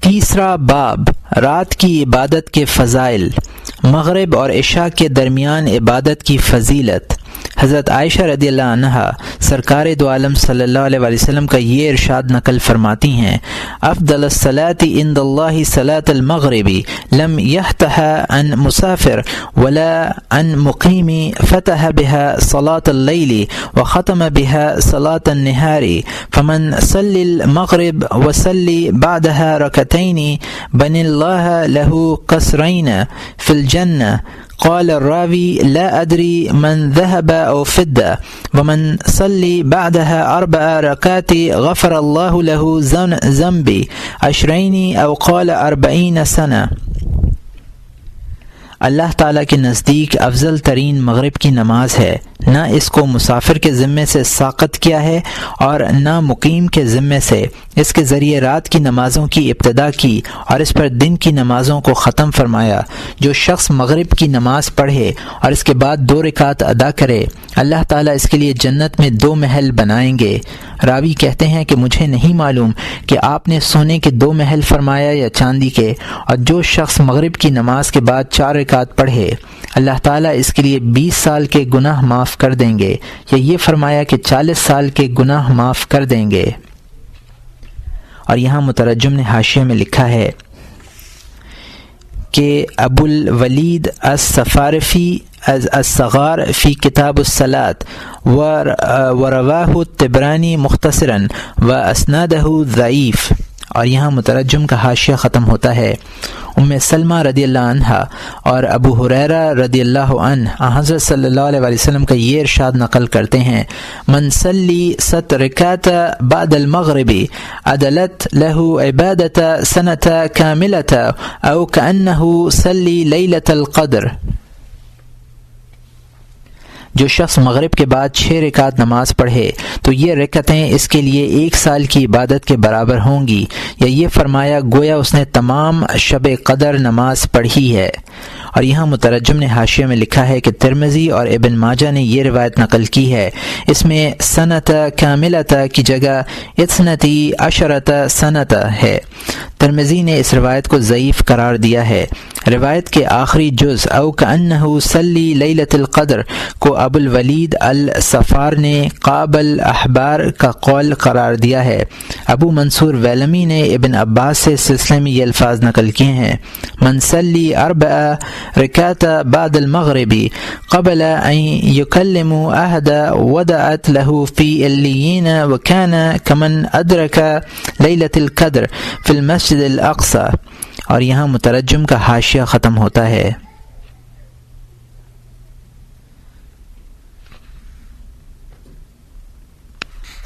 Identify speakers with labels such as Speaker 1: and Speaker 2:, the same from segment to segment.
Speaker 1: تیسرا باب رات کی عبادت کے فضائل، مغرب اور عشاء کے درمیان عبادت کی فضیلت۔ حضرت عائشہ رضی اللہ عنہا سرکار دو عالم صلی اللہ علیہ وسلم کا یہ ارشاد نقل فرماتی ہیں: افضل الصلاة عند اللہ صلاة المغرب لم يفتح عن مسافر ولا عن مقیم فتح بها صلاة اللیل وختم بها صلاة النہار فمن صلی المغرب وصلی بعدها رکعتین بنی اللہ له قصرین فی الجنہ۔ قال الراوی لا ادری من ذهب او فدہ ومن صلی بعدها 4 رکعات غفر اللہ له ذنبی 20 او قال 40 سنہ۔ اللہ تعالیٰ کے نزدیک افضل ترین مغرب کی نماز ہے، نہ اس کو مسافر کے ذمے سے ساقط کیا ہے اور نہ مقیم کے ذمے سے۔ اس کے ذریعے رات کی نمازوں کی ابتدا کی اور اس پر دن کی نمازوں کو ختم فرمایا۔ جو شخص مغرب کی نماز پڑھے اور اس کے بعد 2 رکعت ادا کرے، اللہ تعالیٰ اس کے لیے جنت میں 2 محل بنائیں گے۔ راوی کہتے ہیں کہ مجھے نہیں معلوم کہ آپ نے سونے کے 2 محل فرمایا یا چاندی کے، اور جو شخص مغرب کی نماز کے بعد 4 رکعت پڑھے اللہ تعالیٰ اس کے لیے 20 سال کے گناہ معاف کر دیں گے، یا یہ فرمایا کہ 40 سال کے گناہ معاف کر دیں گے۔ اور یہاں مترجم نے حاشیے میں لکھا ہے کہ ابو الولید السفارفی الصغار فی کتاب الصلاة ورواہ الطبرانی مختصرا واسنادہ ضعیف۔ اور یہاں مترجم کا حاشیہ ختم ہوتا ہے۔ ام سلمہ رضی اللہ عنہا اور ابو ہریرہ رضی اللہ عنہ حضرت صلی اللہ علیہ وسلم کا یہ ارشاد نقل کرتے ہیں: من صلی 7 رکعات بعد المغرب عدلت له عبادت سنۃ کاملۃ او کأنہ صلی لیلۃ القدر۔ جو شخص مغرب کے بعد 6 رکعت نماز پڑھے تو یہ رکعتیں اس کے لیے 1 سال کی عبادت کے برابر ہوں گی، یا یہ فرمایا گویا اس نے تمام شب قدر نماز پڑھی ہے۔ اور یہاں مترجم نے حاشیے میں لکھا ہے کہ ترمذی اور ابن ماجہ نے یہ روایت نقل کی ہے، اس میں سنۃ کاملۃ کی جگہ 12 سنۃ ہے۔ ترمذی نے اس روایت کو ضعیف قرار دیا ہے۔ روایت کے آخری جز او کأنہ صلی لیلۃ القدر کو ابو الولید الصفار نے قابل احبار کا قول قرار دیا ہے۔ ابو منصور ویلمی نے ابن عباس سے سلسلے میں یہ الفاظ نقل کیے ہیں: من صلی 4 رکعات بعد المغرب قبل ان یکلم احد ودعت له فی علیین وکان کمن ادرک لیلۃ القدر فی المسجد الاقصی۔ اور یہاں مترجم کا حاشیہ ختم ہوتا ہے۔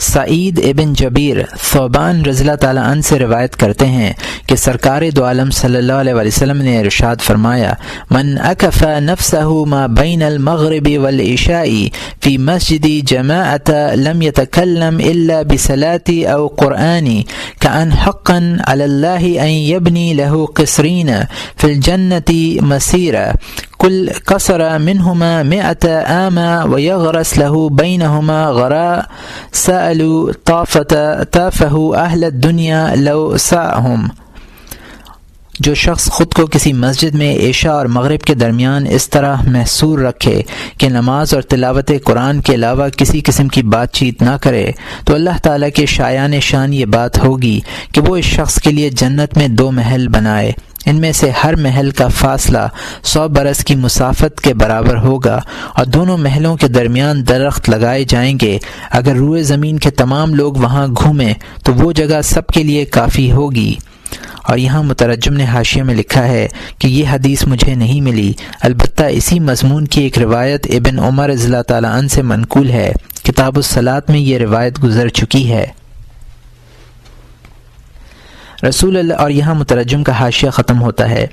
Speaker 1: سعید ابن جبیر ثوبان رضی اللہ تعالیٰ عنہ سے روایت کرتے ہیں کہ سرکار دو عالم صلی اللہ علیہ وسلم نے ارشاد فرمایا: من اکف نفسہ ما بین المغرب والعشاء فی مسجد جماعت لم یتکلم الا بصلاۃ او قرآن کأن حقا علی اللہ ان یبنی له قصرین فی الجنۃ مسیرا کل قصر منهما 100 عام ویغرس له بینهما غراء سألوا طافه اہل الدنیا لو سعهم۔ جو شخص خود کو کسی مسجد میں عشاء اور مغرب کے درمیان اس طرح محصور رکھے کہ نماز اور تلاوت قرآن کے علاوہ کسی قسم کی بات چیت نہ کرے، تو اللہ تعالیٰ کے شایان شان یہ بات ہوگی کہ وہ اس شخص کے لیے جنت میں 2 محل بنائے، ان میں سے ہر محل کا فاصلہ 100 برس کی مسافت کے برابر ہوگا، اور دونوں محلوں کے درمیان درخت لگائے جائیں گے۔ اگر روئے زمین کے تمام لوگ وہاں گھومیں تو وہ جگہ سب کے لیے کافی ہوگی۔ اور یہاں مترجم نے حاشیے میں لکھا ہے کہ یہ حدیث مجھے نہیں ملی، البتہ اسی مضمون کی ایک روایت ابن عمر رضی اللہ تعالیٰ عنہ سے منقول ہے۔ کتاب الصلاۃ میں یہ روایت گزر چکی ہے۔ رسول اللہ، اور یہاں مترجم کا حاشیہ ختم ہوتا ہے۔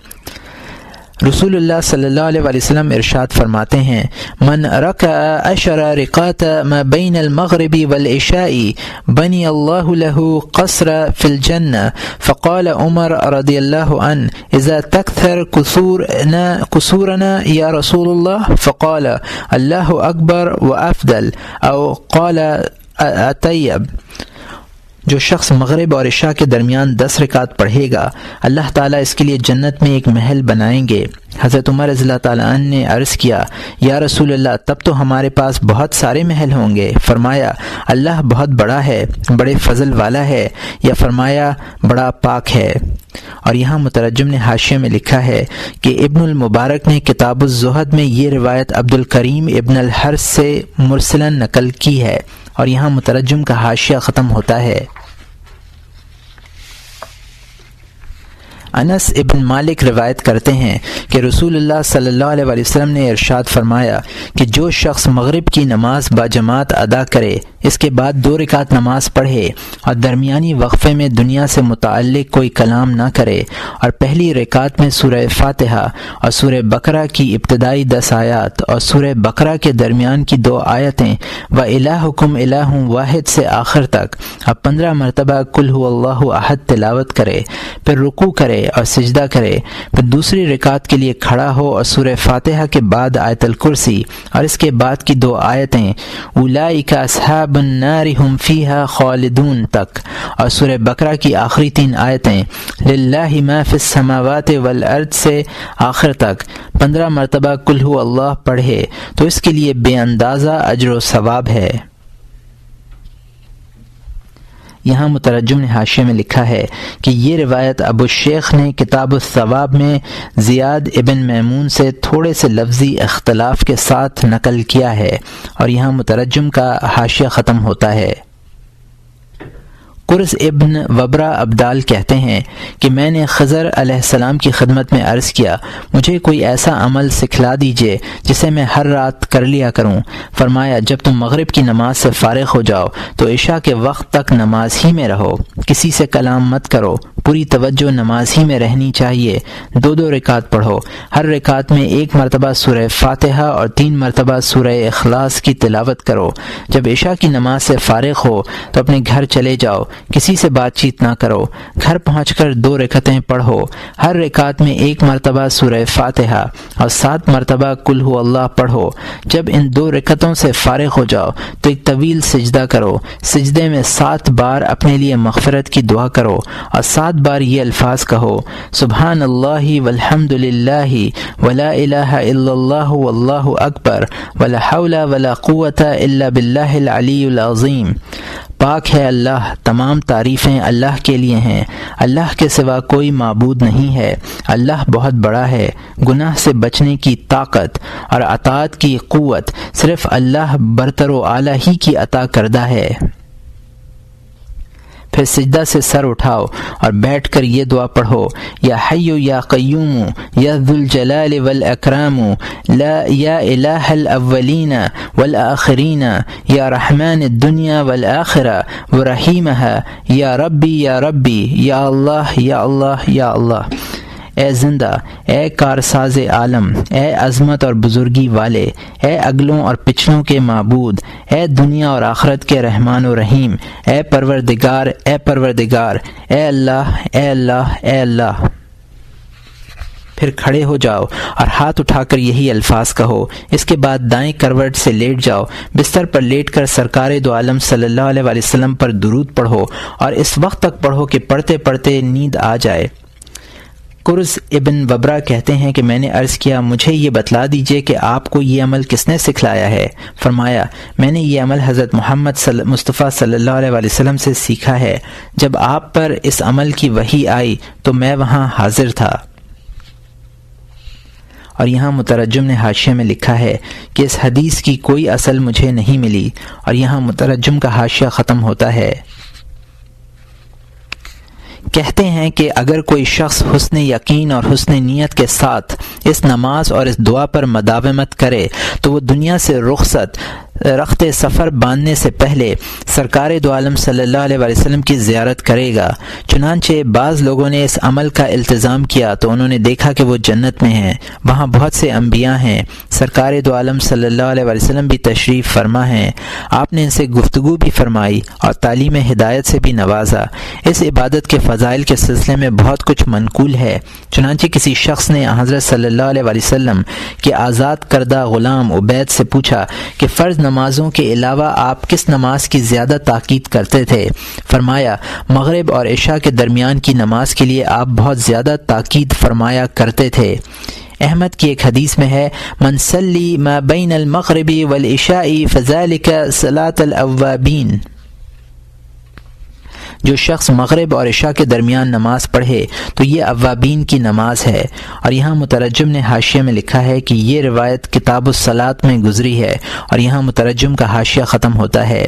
Speaker 1: رسول اللہ صلی اللہ علیہ وسلم ارشاد فرماتے ہیں: من رکع 10 رکعات ما بین المغرب والعشاء بنی اللہ له قصر فی الجنہ۔ فقال عمر رضی اللہ عنہ: اذا تکثر قصورنا یا رسول اللہ؟ فقال: اللہ اکبر وافضل، او قال اطیب۔ جو شخص مغرب اور عشاء کے درمیان 10 رکعت پڑھے گا اللہ تعالیٰ اس کے لیے جنت میں ایک محل بنائیں گے۔ حضرت عمر رضی اللہ تعالیٰ عنہ نے عرض کیا یا رسول اللہ تب تو ہمارے پاس بہت سارے محل ہوں گے۔ فرمایا اللہ بہت بڑا ہے، بڑے فضل والا ہے، یا فرمایا بڑا پاک ہے۔ اور یہاں مترجم نے حاشیے میں لکھا ہے کہ ابن المبارک نے کتاب الزہد میں یہ روایت عبد الکریم ابن الحرث سے مرسلاً نقل کی ہے، اور یہاں مترجم کا حاشیہ ختم ہوتا ہے۔ انس ابن مالک روایت کرتے ہیں کہ رسول اللہ صلی اللہ علیہ وسلم نے ارشاد فرمایا کہ جو شخص مغرب کی نماز باجماعت ادا کرے، اس کے بعد 2 رکعت نماز پڑھے اور درمیانی وقفے میں دنیا سے متعلق کوئی کلام نہ کرے، اور پہلی رکعت میں سورہ فاتحہ اور سورہ بقرہ کی ابتدائی 10 آیات اور سورہ بقرہ کے درمیان کی 2 آیتیں وَإِلَٰهُكُمْ إِلَٰهٌ واحد سے آخر تک اب 15 مرتبہ قل هو اللہ احد تلاوت کرے، پھر رکوع کرے اور سجدہ کرے، پھر دوسری رکعت کے لیے کھڑا ہو اور سورہ فاتحہ کے بعد آیت الکرسی اور اس کے بعد کی 2 آیتیں اولئک اصحاب النار هم فیها خالدون تک، اور سورہ بقرہ کی آخری 3 آیتیں للہ ما فی السماوات والارض سے آخر تک 15 مرتبہ قل هو اللہ پڑھے تو اس کے لیے بے اندازہ اجر و ثواب ہے۔ یہاں مترجم نے حاشیے میں لکھا ہے کہ یہ روایت ابو الشیخ نے کتاب الثواب میں زیاد ابن میمون سے تھوڑے سے لفظی اختلاف کے ساتھ نقل کیا ہے، اور یہاں مترجم کا حاشیہ ختم ہوتا ہے۔ قرز ابن وبرہ ابدال کہتے ہیں کہ میں نے خضر علیہ السلام کی خدمت میں عرض کیا مجھے کوئی ایسا عمل سکھلا دیجئے جسے میں ہر رات کر لیا کروں۔ فرمایا جب تم مغرب کی نماز سے فارغ ہو جاؤ تو عشاء کے وقت تک نماز ہی میں رہو، کسی سے کلام مت کرو، پوری توجہ نماز ہی میں رہنی چاہیے، 2 رکعت پڑھو، ہر رکعت میں 1 مرتبہ سورہ فاتحہ اور 3 مرتبہ سورہ اخلاص کی تلاوت کرو۔ جب عشاء کی نماز سے فارغ ہو تو اپنے گھر چلے جاؤ، کسی سے بات چیت نہ کرو، گھر پہنچ کر 2 رکعتیں پڑھو، ہر رکعت میں 1 مرتبہ سورہ فاتحہ اور 7 مرتبہ قل هو اللہ پڑھو۔ جب ان 2 رکعتوں سے فارغ ہو جاؤ تو ایک طویل سجدہ کرو، سجدے میں 7 بار اپنے لیے مغفرت کی دعا کرو اور 7 بار یہ الفاظ کہو سبحان اللہ والحمد للہ ولا الہ الا اللہ واللہ اکبر ولا حول ولا قوت الا باللہ العلی العظیم۔ پاک ہے اللہ، تمام تعریفیں اللہ کے لیے ہیں، اللہ کے سوا کوئی معبود نہیں ہے، اللہ بہت بڑا ہے، گناہ سے بچنے کی طاقت اور اطاعت کی قوت صرف اللہ برتر و اعلیٰ ہی کی عطا کردہ ہے۔ پھر سجدہ سے سر اٹھاؤ اور بیٹھ کر یہ دعا پڑھو یا حی یا قیوم یا ذو الجلال والاکرام لا یا الہ الاولین والآخرین یا رحمان الدنیا والآخرہ ورحیمہا یا ربی یا اللہ یا اللہ یا اللہ۔ اے زندہ، اے کارساز عالم، اے عظمت اور بزرگی والے، اے اگلوں اور پچھلوں کے معبود، اے دنیا اور آخرت کے رحمان و رحیم، اے پروردگار، اے پروردگار، اے اللہ، اے اللہ، اے اللہ۔ پھر کھڑے ہو جاؤ اور ہاتھ اٹھا کر یہی الفاظ کہو، اس کے بعد دائیں کروٹ سے لیٹ جاؤ، بستر پر لیٹ کر سرکار دو عالم صلی اللہ علیہ وسلم پر درود پڑھو اور اس وقت تک پڑھو کہ پڑھتے پڑھتے نیند آ جائے۔ قرز ابن وبرہ کہتے ہیں کہ میں نے عرض کیا مجھے یہ بتلا دیجئے کہ آپ کو یہ عمل کس نے سکھلایا ہے؟ فرمایا میں نے یہ عمل حضرت محمد مصطفیٰ صلی اللہ علیہ وسلم سے سیکھا ہے، جب آپ پر اس عمل کی وحی آئی تو میں وہاں حاضر تھا۔ اور یہاں مترجم نے حاشیے میں لکھا ہے کہ اس حدیث کی کوئی اصل مجھے نہیں ملی، اور یہاں مترجم کا حاشیہ ختم ہوتا ہے۔ کہتے ہیں کہ اگر کوئی شخص حسن یقین اور حسن نیت کے ساتھ اس نماز اور اس دعا پر مداومت کرے تو وہ دنیا سے رخت سفر باندھنے سے پہلے سرکار دو عالم صلی اللہ علیہ وسلم کی زیارت کرے گا۔ چنانچہ بعض لوگوں نے اس عمل کا التزام کیا تو انہوں نے دیکھا کہ وہ جنت میں ہیں، وہاں بہت سے انبیاء ہیں، سرکار دو عالم صلی اللہ علیہ وسلم بھی تشریف فرما ہیں، آپ نے ان سے گفتگو بھی فرمائی اور تعلیم ہدایت سے بھی نوازا۔ اس عبادت کے فضائل کے سلسلے میں بہت کچھ منقول ہے۔ چنانچہ کسی شخص نے حضرت صلی اللہ علیہ وسلم کے آزاد کردہ غلام عبید سے پوچھا کہ فرض نمازوں کے علاوہ آپ کس نماز کی زیادہ تاکید کرتے تھے؟ فرمایا مغرب اور عشاء کے درمیان کی نماز کے لیے آپ بہت زیادہ تاکید فرمایا کرتے تھے۔ احمد کی ایک حدیث میں ہے من صلی ما بین المغرب والعشاء فذلک صلاۃ الاوابین، جو شخص مغرب اور عشاء کے درمیان نماز پڑھے تو یہ اوابین کی نماز ہے۔ اور یہاں مترجم نے حاشیے میں لکھا ہے کہ یہ روایت کتاب الصلاۃ میں گزری ہے، اور یہاں مترجم کا حاشیہ ختم ہوتا ہے۔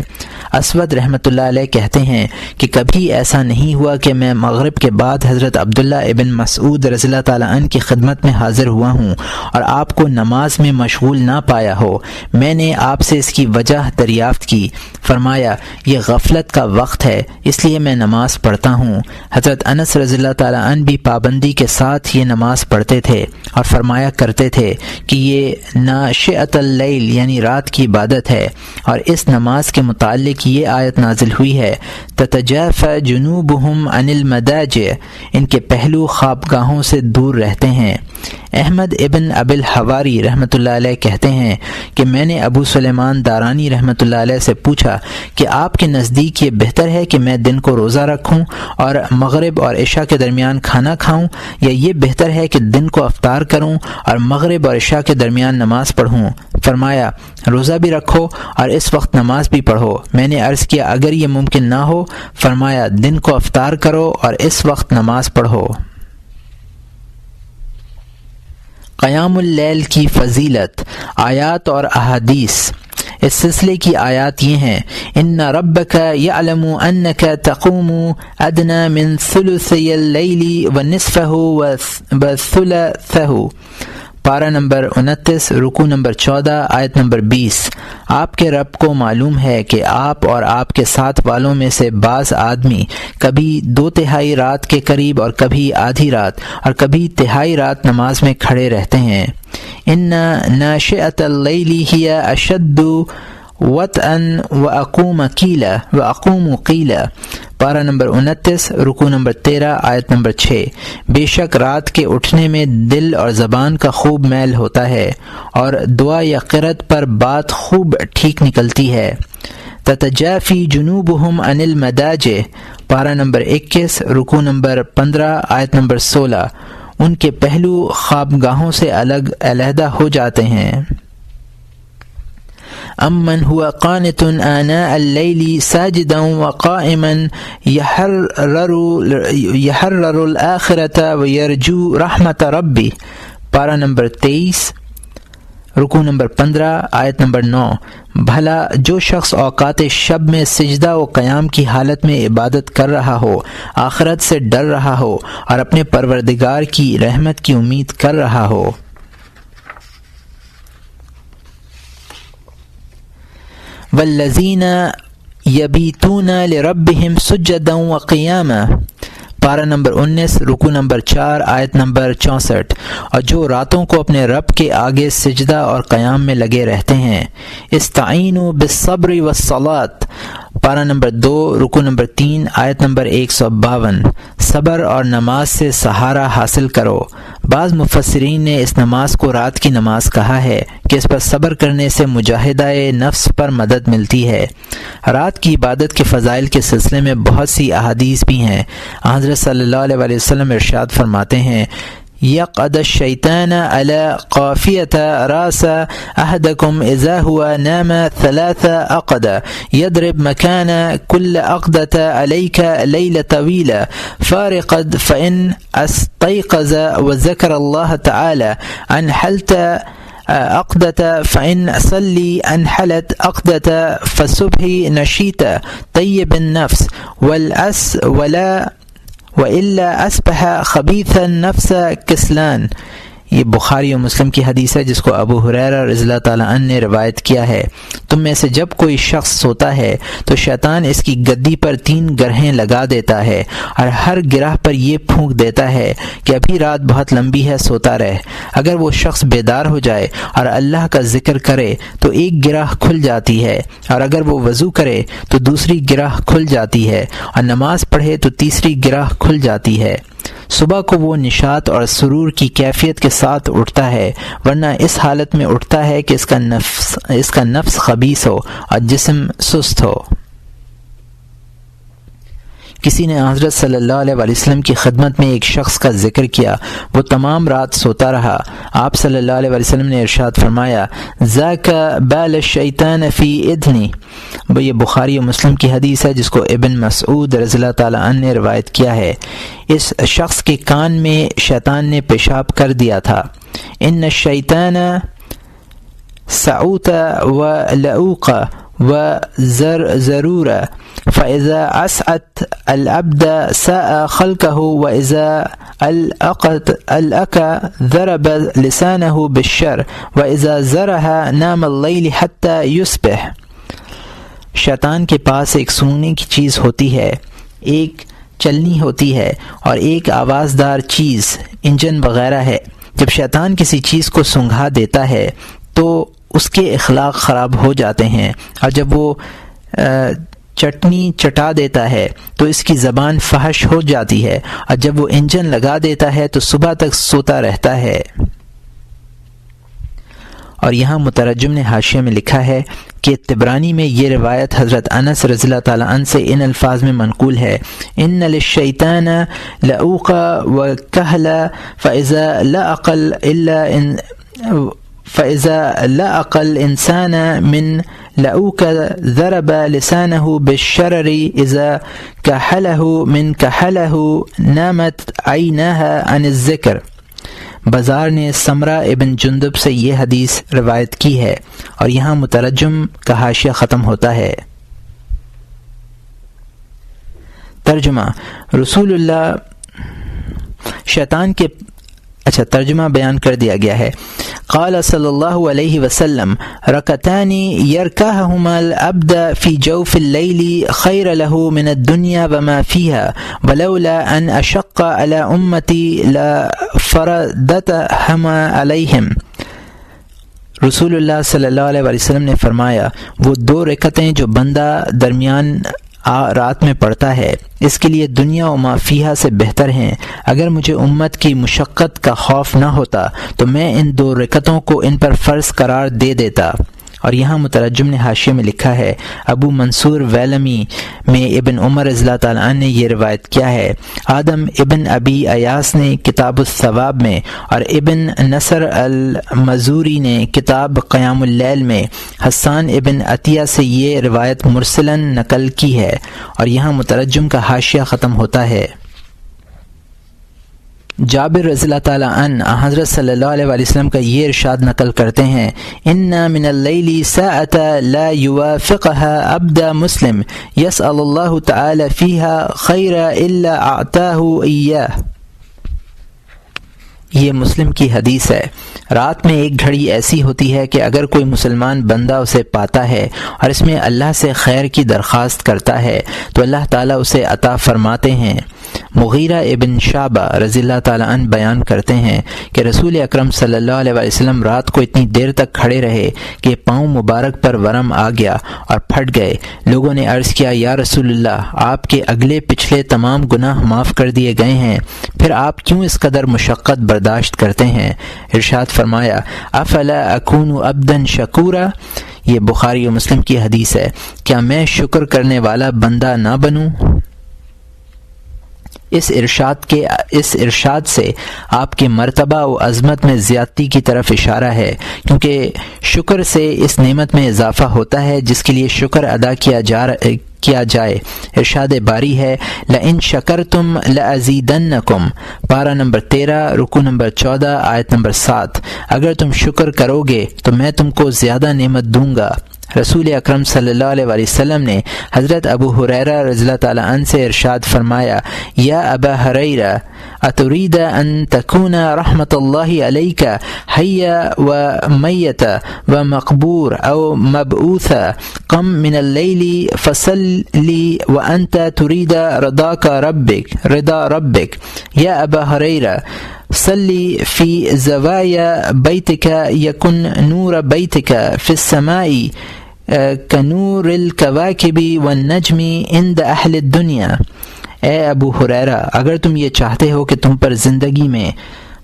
Speaker 1: اسود رحمۃ اللہ علیہ کہتے ہیں کہ کبھی ایسا نہیں ہوا کہ میں مغرب کے بعد حضرت عبداللہ ابن مسعود رضی اللہ تعالیٰ عنہ کی خدمت میں حاضر ہوا ہوں اور آپ کو نماز میں مشغول نہ پایا ہو۔ میں نے آپ سے اس کی وجہ دریافت کی، فرمایا یہ غفلت کا وقت ہے اس لیے میں نماز پڑھتا ہوں۔ حضرت انس رضی اللہ تعالیٰ عنہ بھی پابندی کے ساتھ یہ نماز پڑھتے تھے اور فرمایا کرتے تھے کہ یہ ناشئۃ اللیل یعنی رات کی عبادت ہے، اور اس نماز کے متعلق یہ آیت نازل ہوئی ہے تتجافى جنوبهم عن المضاجع، ان کے پہلو خوابگاہوں سے دور رہتے ہیں۔ احمد ابن ابی الحواری رحمۃ اللہ علیہ کہتے ہیں کہ میں نے ابو سلیمان دارانی رحمۃ اللہ علیہ سے پوچھا کہ آپ کے نزدیک یہ بہتر ہے کہ میں دن کو روزہ رکھوں اور مغرب اور عشاء کے درمیان کھانا کھاؤں، یا یہ بہتر ہے کہ دن کو افطار کروں اور مغرب اور عشاء کے درمیان نماز پڑھوں؟ فرمایا روزہ بھی رکھو اور اس وقت نماز بھی پڑھو۔ میں نے عرض کیا اگر یہ ممکن نہ ہو؟ فرمایا دن کو افطار کرو اور اس وقت نماز پڑھو۔ قیام اللیل کی فضیلت، آیات اور احادیث۔ اس سلسلے کی آیات یہ ہیں ان ربک یعلم انک تقوم ادنی من ثلثی اللیل ونصفہ وثلثہ، پارہ نمبر 29 رکوع نمبر 14 آیت نمبر 20۔ آپ کے رب کو معلوم ہے کہ آپ اور آپ کے ساتھ والوں میں سے بعض آدمی کبھی 2/3 رات کے قریب اور کبھی آدھی رات اور کبھی تہائی رات نماز میں کھڑے رہتے ہیں۔ ان ناشئۃ اللیل ہی اشد وطئا واقوم قیلا، پارہ نمبر 29 رکوع نمبر 13 آیت نمبر 6۔ بے شک رات کے اٹھنے میں دل اور زبان کا خوب میل ہوتا ہے اور دعا یا قرأت پر بات خوب ٹھیک نکلتی ہے۔ تتجافی جنوبہم عن المضاجع، پارہ نمبر 21 رکوع نمبر 15 آیت نمبر 16۔ ان کے پہلو خوابگاہوں سے علیحدہ ہو جاتے ہیں۔ امن هو قانت آناء اللیل ساجدا وقائما یحرر الآخرة ویرجو رحمت ربی، پارہ نمبر 23 رکوع نمبر 15 آیت نمبر 9۔ بھلا جو شخص اوقات شب میں سجدہ و قیام کی حالت میں عبادت کر رہا ہو، آخرت سے ڈر رہا ہو اور اپنے پروردگار کی رحمت کی امید کر رہا ہو۔ والذین یبیتون لربہم سجدا وقیاما، پارہ نمبر 19 رکوع نمبر 4 آیت نمبر 64۔ اور جو راتوں کو اپنے رب کے آگے سجدہ اور قیام میں لگے رہتے ہیں۔ استعینوا بالصبر والصلاۃ، پارہ نمبر 2 رکوع نمبر 3 آیت نمبر 152۔ صبر اور نماز سے سہارا حاصل کرو۔ بعض مفسرین نے اس نماز کو رات کی نماز کہا ہے کہ اس پر صبر کرنے سے مجاہدہ نفس پر مدد ملتی ہے۔ رات کی عبادت کے فضائل کے سلسلے میں بہت سی احادیث بھی ہیں۔ حضرت صلی اللہ علیہ وسلم ارشاد فرماتے ہیں یقعد الشیطان علی قافیۃ راس احدکم اذا هو نام 3 عقد یضرب مکان کل عقدۃ علیک لیل طویل فارقد فإن استيقظ وذكر الله تعالى انحلت عقدة فإن صلي انحلت عقدة فالصبح نشيط طيب النفس وإلا أصبح خبيث النفس كسلان۔ یہ بخاری و مسلم کی حدیث ہے جس کو ابو ہریرہ رضی اللہ تعالیٰ عنہ نے روایت کیا ہے۔ تم میں سے جب کوئی شخص سوتا ہے تو شیطان اس کی گدی پر 3 گرہیں لگا دیتا ہے اور ہر گرہ پر یہ پھونک دیتا ہے کہ ابھی رات بہت لمبی ہے، سوتا رہ۔ اگر وہ شخص بیدار ہو جائے اور اللہ کا ذکر کرے تو ایک گرہ کھل جاتی ہے، اور اگر وہ وضو کرے تو دوسری گرہ کھل جاتی ہے، اور نماز پڑھے تو تیسری گرہ کھل جاتی ہے۔ صبح کو وہ نشاط اور سرور کی کیفیت کے ساتھ اٹھتا ہے، ورنہ اس حالت میں اٹھتا ہے کہ اس کا نفس خبیث ہو اور جسم سست ہو۔ کسی نے حضرت صلی اللہ علیہ وسلم کی خدمت میں ایک شخص کا ذکر کیا، وہ تمام رات سوتا رہا۔ آپ صلی اللہ علیہ وسلم نے ارشاد فرمایا، ذاک بال الشیطان فی اذنی۔ یہ بخاری و مسلم کی حدیث ہے جس کو ابن مسعود رضی اللہ تعالی عنہ نے روایت کیا ہے۔ اس شخص کے کان میں شیطان نے پیشاب کر دیا تھا۔ ان الشیطان سعوت و لعوق و ضرور فإذا أسعت العبد ساء خلقه وإذا ألأك ضرب لسانه بالشر وإذا زرها نام الليل حتى يصبح۔ شیطان کے پاس ایک سونگنے کی چیز ہوتی ہے، ایک چلنی ہوتی ہے اور ایک آوازدار چیز انجن وغیرہ ہے۔ جب شیطان کسی چیز کو سنگھا دیتا ہے تو اس کے اخلاق خراب ہو جاتے ہیں، اور جب وہ چٹنی چٹا دیتا ہے تو اس کی زبان فحش ہو جاتی ہے، اور جب وہ انجن لگا دیتا ہے تو صبح تک سوتا رہتا ہے۔ اور یہاں مترجم نے حاشیے میں لکھا ہے کہ طبرانی میں یہ روایت حضرت انس رضی اللہ تعالی عنہ سے ان الفاظ میں منقول ہے، ان للشیطان لعوق وکہل فإذا لأق الإنسان من لأوك ضرب لسانه بالشرر إذا كحله من كحله نامت عيناها عن الذكر۔ بازار نے سمرہ ابن جندب سے یہ حدیث روایت کی ہے، اور یہاں مترجم کا حاشیہ ختم ہوتا ہے۔ ترجمہ رسول اللہ شیطان کے ترجمہ بیان کر دیا گیا ہے۔ قال صلی اللہ علیہ وسلم رکعتان یرکعہما العبد فی جوف اللیل خیر له من الدنیا وما فیها ولولا ان اشق علی امتی لفرضتہما علیہم۔ رسول اللہ صلی اللہ علیہ وسلم نے فرمایا، وہ 2 رکعتیں جو بندہ درمیان رات میں پڑھتا ہے اس کے لیے دنیا و ما فیہا سے بہتر ہیں۔ اگر مجھے امت کی مشقت کا خوف نہ ہوتا تو میں ان 2 رکعتوں کو ان پر فرض قرار دے دیتا۔ اور یہاں مترجم نے حاشیے میں لکھا ہے، ابو منصور ویلمی میں ابن عمر رضی اللہ تعالیٰ عنہ نے یہ روایت کیا ہے۔ آدم ابن ابی ایاس نے کتاب الثواب میں اور ابن نصر المزوری نے کتاب قیام اللیل میں حسان ابن عطیہ سے یہ روایت مرسلاً نقل کی ہے، اور یہاں مترجم کا حاشیہ ختم ہوتا ہے۔ جابر رضی اللہ تعالیٰ عنہ حضرت صلی اللہ علیہ وسلم کا یہ ارشاد نقل کرتے ہیں، ان من اللیل ساعۃ لا یوافقها عبد مسلم یسأل اللہ تعالی فیها خیر الا اعطاہ ایاہ۔ یہ مسلم کی حدیث ہے۔ رات میں ایک گھڑی ایسی ہوتی ہے کہ اگر کوئی مسلمان بندہ اسے پاتا ہے اور اس میں اللہ سے خیر کی درخواست کرتا ہے تو اللہ تعالیٰ اسے عطا فرماتے ہیں۔ مغیرہ ابن شعبہ رضی اللہ تعالیٰ عنہ بیان کرتے ہیں کہ رسول اکرم صلی اللہ علیہ وسلم رات کو اتنی دیر تک کھڑے رہے کہ پاؤں مبارک پر ورم آ گیا اور پھٹ گئے۔ لوگوں نے عرض کیا، یا رسول اللہ، آپ کے اگلے پچھلے تمام گناہ معاف کر دیے گئے ہیں، پھر آپ کیوں اس قدر مشقت برداشت کرتے ہیں؟ ارشاد فرمایا، افلا اکون عبدا شکورا۔ یہ بخاری و مسلم کی حدیث ہے، کیا میں شکر کرنے والا بندہ نہ بنوں؟ اس ارشاد سے آپ کے مرتبہ و عظمت میں زیادتی کی طرف اشارہ ہے، کیونکہ شکر سے اس نعمت میں اضافہ ہوتا ہے جس کے لیے شکر ادا کیا جائے۔ ارشاد باری ہے، لئن شکرتم لازیدنکم، پارہ نمبر 13 رکوع نمبر 14 آیت نمبر 7۔ اگر تم شکر کرو گے تو میں تم کو زیادہ نعمت دوں گا۔ رسول اکرم صلی اللہ علیہ وسلم نے حضرت ابو ہریرہ رضی اللہ تعالیٰ عنہ سے ارشاد فرمایا، یا ابا ہریرہ اترید ان تکون رحمت اللہ علیک حیا و میت و مقبور او مبعوث قم من اللیل فصلی وانت ترید رضا ربک یا ابا ہریرہ صلی فی زوایا بیتک یکن نور بیتک فی السماء کنور الکواکب والنجم عند اہل الدنیا۔ اے ابو ہریرہ، اگر تم یہ چاہتے ہو کہ تم پر زندگی میں،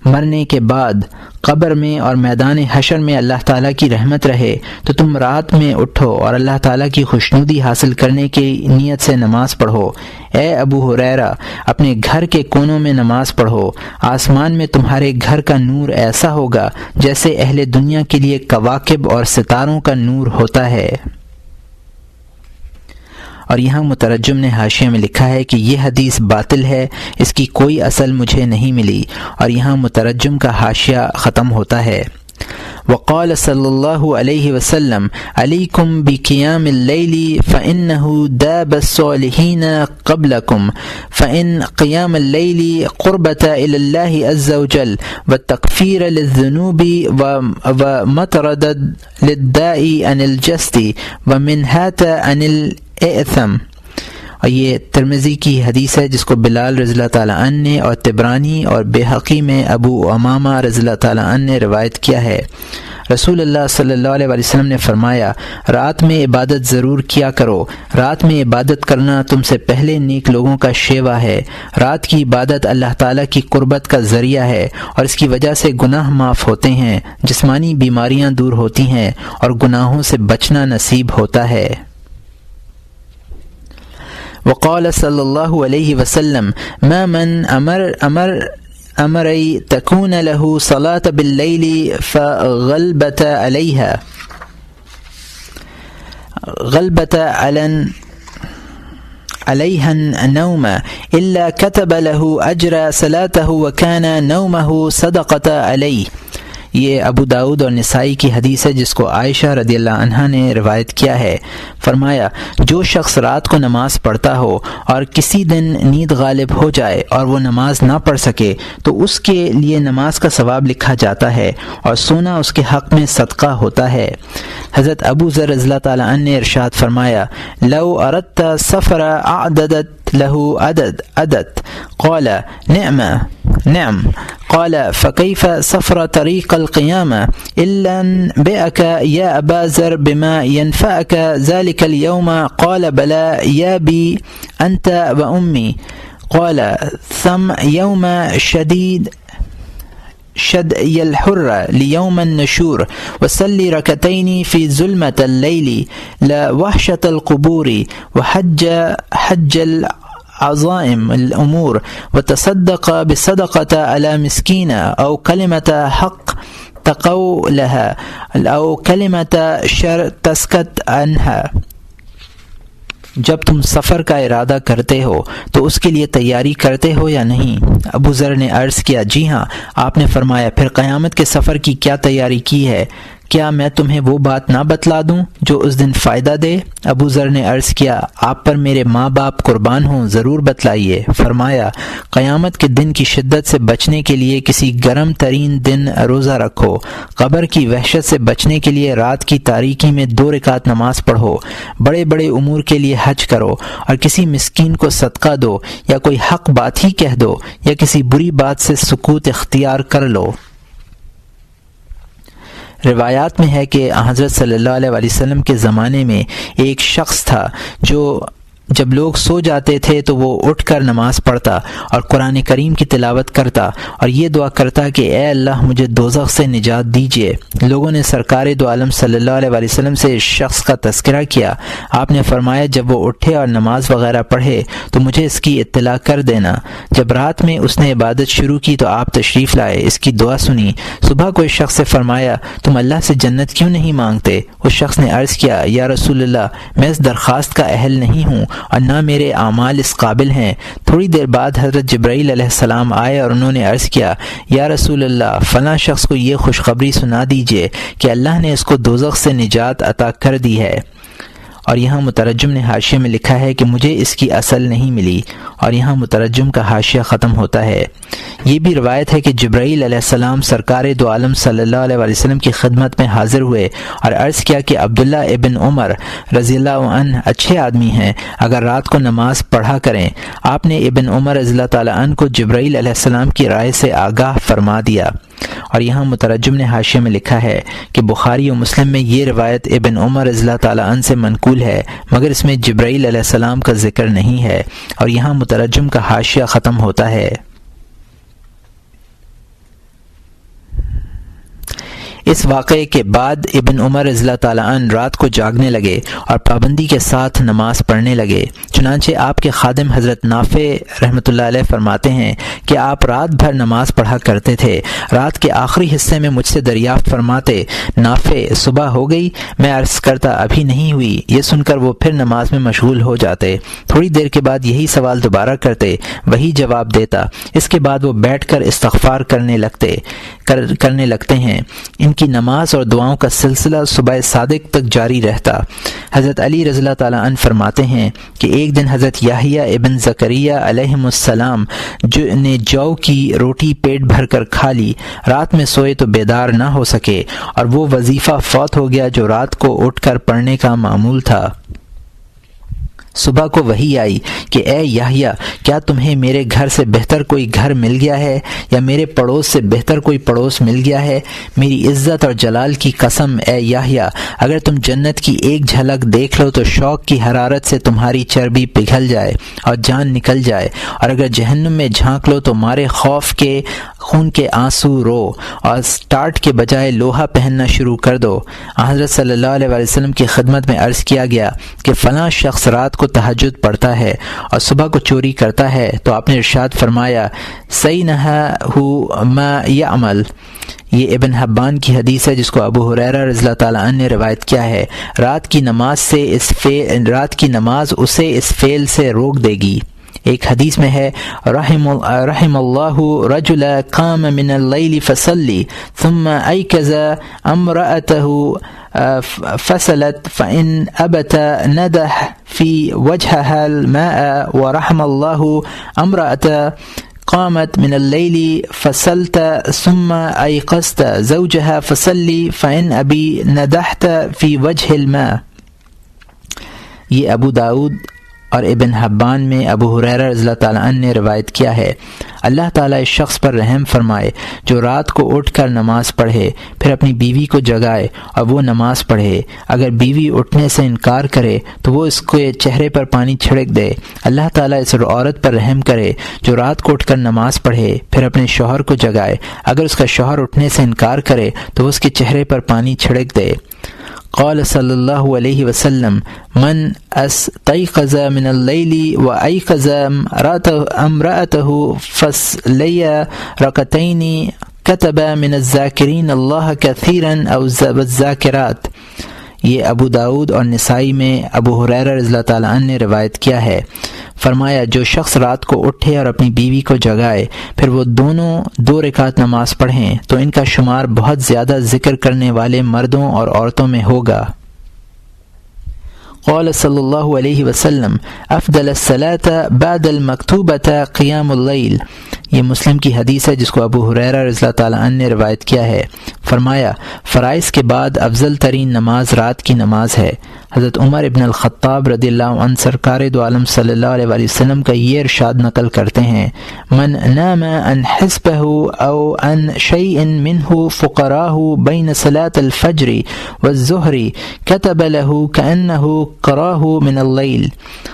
Speaker 1: مرنے کے بعد، قبر میں اور میدان حشر میں اللہ تعالیٰ کی رحمت رہے تو تم رات میں اٹھو اور اللہ تعالیٰ کی خوشنودی حاصل کرنے کی نیت سے نماز پڑھو۔ اے ابو ہریرہ، اپنے گھر کے کونوں میں نماز پڑھو، آسمان میں تمہارے گھر کا نور ایسا ہوگا جیسے اہل دنیا کے لیے کواکب اور ستاروں کا نور ہوتا ہے۔ اور یہاں مترجم نے حاشیے میں لکھا ہے کہ یہ حدیث باطل ہے، اس کی کوئی اصل مجھے نہیں ملی، اور یہاں مترجم کا حاشیہ ختم ہوتا ہے۔ وقال صلی اللہ علیہ وسلم علیکم بقیام اللیل فإنہ داب الصالحین قبلکم فإن قیام اللیل قربۃ الی اللہ عز وجل وتکفیر للذنوب ومطرد للداء عن الجسد ومنہات عن الاثم۔ اور یہ ترمذی کی حدیث ہے جس کو بلال رضی اللہ تعالیٰ عنہ نے اور طبرانی اور بحقی میں ابو امامہ رضی اللہ تعالیٰ عنہ نے روایت کیا ہے۔ رسول اللہ صلی اللہ علیہ وسلم نے فرمایا، رات میں عبادت ضرور کیا کرو، رات میں عبادت کرنا تم سے پہلے نیک لوگوں کا شیوا ہے۔ رات کی عبادت اللہ تعالیٰ کی قربت کا ذریعہ ہے اور اس کی وجہ سے گناہ معاف ہوتے ہیں، جسمانی بیماریاں دور ہوتی ہیں اور گناہوں سے بچنا نصیب ہوتا ہے۔ وقال صلی اللہ علیہ وسلم ما من امر تكون له صلاة بالليل فغلبت عليها النوم إلا كتب له أجر صلاته وكان نومه صدقة عليه۔ یہ ابو داؤد اور نسائی کی حدیث ہے جس کو عائشہ رضی اللہ عنہا نے روایت کیا ہے۔ فرمایا، جو شخص رات کو نماز پڑھتا ہو اور کسی دن نیند غالب ہو جائے اور وہ نماز نہ پڑھ سکے تو اس کے لیے نماز کا ثواب لکھا جاتا ہے اور سونا اس کے حق میں صدقہ ہوتا ہے۔ حضرت ابو ذر رضی اللہ تعالیٰ عنہ نے ارشاد فرمایا، لو اردت سفر اعددت له عدد قال نعم قال فكيف سفر طريق القيامة إلا أنبئك يا أبا ذر بما ينفعك ذلك اليوم قال بلى يا بي أنت وأمي قال ثم يوم شديد شدء الحر ليوم النشور وصلي ركعتين في ظلمة الليل لوحشة القبور حج العظائم الأمور وتصدق بصدقة على مسكين أو كلمة حق تقولها أو كلمة شر تسكت عنها۔ جب تم سفر کا ارادہ کرتے ہو تو اس کے لیے تیاری کرتے ہو یا نہیں؟ ابو ذر نے عرض کیا، جی ہاں۔ آپ نے فرمایا، پھر قیامت کے سفر کی کیا تیاری کی ہے؟ کیا میں تمہیں وہ بات نہ بتلا دوں جو اس دن فائدہ دے؟ ابو ذر نے عرض کیا، آپ پر میرے ماں باپ قربان ہوں، ضرور بتلائیے۔ فرمایا، قیامت کے دن کی شدت سے بچنے کے لیے کسی گرم ترین دن روزہ رکھو، قبر کی وحشت سے بچنے کے لیے رات کی تاریکی میں 2 رکعت نماز پڑھو، بڑے بڑے امور کے لیے حج کرو اور کسی مسکین کو صدقہ دو یا کوئی حق بات ہی کہہ دو یا کسی بری بات سے سکوت اختیار کر لو۔ روایات میں ہے کہ حضرت صلی اللہ علیہ وسلم کے زمانے میں ایک شخص تھا جو جب لوگ سو جاتے تھے تو وہ اٹھ کر نماز پڑھتا اور قرآن کریم کی تلاوت کرتا اور یہ دعا کرتا کہ اے اللہ مجھے دوزخ سے نجات دیجیے۔ لوگوں نے سرکار دو عالم صلی اللہ علیہ وسلم سے اس شخص کا تذکرہ کیا۔ آپ نے فرمایا، جب وہ اٹھے اور نماز وغیرہ پڑھے تو مجھے اس کی اطلاع کر دینا۔ جب رات میں اس نے عبادت شروع کی تو آپ تشریف لائے، اس کی دعا سنی۔ صبح کو اس شخص سے فرمایا، تم اللہ سے جنت کیوں نہیں مانگتے؟ اس شخص نے عرض کیا، یا رسول اللہ، میں اس درخواست کا اہل نہیں ہوں اور نہ میرے اعمال اس قابل ہیں۔ تھوڑی دیر بعد حضرت جبرائیل علیہ السلام آئے اور انہوں نے عرض کیا، یا رسول اللہ، فلاں شخص کو یہ خوشخبری سنا دیجئے کہ اللہ نے اس کو دوزخ سے نجات عطا کر دی ہے۔ اور یہاں مترجم نے حاشیے میں لکھا ہے کہ مجھے اس کی اصل نہیں ملی، اور یہاں مترجم کا حاشیہ ختم ہوتا ہے۔ یہ بھی روایت ہے کہ جبرائیل علیہ السلام سرکار دو عالم صلی اللہ علیہ وسلم کی خدمت میں حاضر ہوئے اور عرض کیا کہ عبداللہ ابن عمر رضی اللہ عنہ اچھے آدمی ہیں، اگر رات کو نماز پڑھا کریں۔ آپ نے ابن عمر رضی اللہ تعالیٰ عنہ کو جبرائیل علیہ السلام کی رائے سے آگاہ فرما دیا۔ اور یہاں مترجم نے حاشیے میں لکھا ہے کہ بخاری و مسلم میں یہ روایت ابن عمر رضی اللہ تعالیٰ عنہ سے منقول ہے، مگر اس میں جبرائیل علیہ السلام کا ذکر نہیں ہے، اور یہاں مترجم کا حاشیہ ختم ہوتا ہے۔ اس واقعے کے بعد ابن عمر رضی اللہ تعالیٰ عنہ رات کو جاگنے لگے اور پابندی کے ساتھ نماز پڑھنے لگے۔ چنانچہ آپ کے خادم حضرت نافع رحمۃ اللہ علیہ فرماتے ہیں کہ آپ رات بھر نماز پڑھا کرتے تھے۔ رات کے آخری حصے میں مجھ سے دریافت فرماتے، نافع صبح ہو گئی؟ میں عرض کرتا ابھی نہیں ہوئی۔ یہ سن کر وہ پھر نماز میں مشغول ہو جاتے۔ تھوڑی دیر کے بعد یہی سوال دوبارہ کرتے، وہی جواب دیتا۔ اس کے بعد وہ بیٹھ کر استغفار کرنے لگتے ہیں۔ ان کی نماز اور دعاؤں کا سلسلہ صبح صادق تک جاری رہتا۔ حضرت علی رضی اللہ تعالیٰ عنہ فرماتے ہیں کہ ایک دن حضرت یحییٰ ابن زکریہ علیہ السلام نے جو کی روٹی پیٹ بھر کر کھا لی، رات میں سوئے تو بیدار نہ ہو سکے، اور وہ وظیفہ فوت ہو گیا جو رات کو اٹھ کر پڑھنے کا معمول تھا۔ صبح کو وحی آئی کہ اے یحییٰ، کیا تمہیں میرے گھر سے بہتر کوئی گھر مل گیا ہے، یا میرے پڑوس سے بہتر کوئی پڑوس مل گیا ہے؟ میری عزت اور جلال کی قسم اے یحییٰ، اگر تم جنت کی ایک جھلک دیکھ لو تو شوق کی حرارت سے تمہاری چربی پگھل جائے اور جان نکل جائے، اور اگر جہنم میں جھانک لو تو مارے خوف کے خون کے آنسو رو اور سٹارٹ کے بجائے لوہا پہننا شروع کر دو۔ حضرت صلی اللہ علیہ وسلم کی خدمت میں عرض کیا گیا کہ فلاں شخص رات کو تہجد پڑھتا ہے اور صبح کو چوری کرتا ہے، تو آپ نے ارشاد فرمایا سَيْنَهُ مَا يَعْمَلُ۔ یہ ابن حبان کی حدیث ہے جس کو ابو ہریرہ رضی اللہ تعالیٰ عنہ نے روایت کیا ہے۔ رات کی نماز اسے اس فعل سے روک دے گی۔ ایک حدیث میں ہے رحم اللہ رجل قام من اللیل فصلی ثم ایقظ امرأته فصلت فإن أبت ندح في وجهها الماء ورحم الله امرأة قامت من الليل فصلت ثم أيقظت زوجها فصلي فإن أبي ندحت في وجه الماء۔ یہ ابو داود اور ابن حبان میں ابو ہریرہ رضی اللہ تعالیٰ عنہ نے روایت کیا ہے۔ اللہ تعالیٰ اس شخص پر رحم فرمائے جو رات کو اٹھ کر نماز پڑھے، پھر اپنی بیوی کو جگائے اور وہ نماز پڑھے۔ اگر بیوی اٹھنے سے انکار کرے تو وہ اس کے چہرے پر پانی چھڑک دے۔ اللہ تعالیٰ اس عورت پر رحم کرے جو رات کو اٹھ کر نماز پڑھے، پھر اپنے شوہر کو جگائے۔ اگر اس کا شوہر اٹھنے سے انکار کرے تو وہ اس کے چہرے پر پانی چھڑک دے۔ قال صلی اللہ علیہ وسلم من استيقظ من اللیل وایقظ امرأته فصلی رکعتین كتب من الذاکرین اللہ کثیرا او الذاکرات۔ یہ ابو داود اور نسائی میں ابو ہریرہ رضی اللہ تعالیٰ عنہ نے روایت کیا ہے۔ فرمایا جو شخص رات کو اٹھے اور اپنی بیوی کو جگائے، پھر وہ دونوں 2 رکعت نماز پڑھیں تو ان کا شمار بہت زیادہ ذکر کرنے والے مردوں اور عورتوں میں ہوگا۔ قال صلی اللہ علیہ وسلم افضل الصلاة بعد المکتوبة قیام اللیل۔ یہ مسلم کی حدیث ہے جس کو ابو ہریرہ رضی اللہ تعالیٰ عنہ نے روایت کیا ہے۔ فرمایا فرائض کے بعد افضل ترین نماز رات کی نماز ہے۔ حضرت عمر ابن الخطاب رضی اللہ عنہ سرکار دو عالم صلی اللہ علیہ وسلم کا یہ ارشاد نقل کرتے ہیں، من نام عن حسبہ او عن شیء منہ فقراہ بین صلاة الفجر والظہر کتب لہ کأنہ قراہ من اللیل۔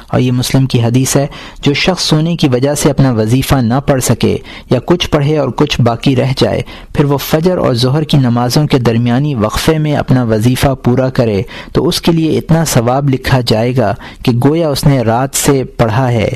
Speaker 1: اور یہ مسلم کی حدیث ہے، جو شخص سونے کی وجہ سے اپنا وظیفہ نہ پڑھ سکے یا کچھ پڑھے اور کچھ باقی رہ جائے، پھر وہ فجر اور ظہر کی نمازوں کے درمیانی وقفے میں اپنا وظیفہ پورا کرے تو اس کے لیے اتنا ثواب لکھا جائے گا کہ گویا اس نے رات سے پڑھا ہے۔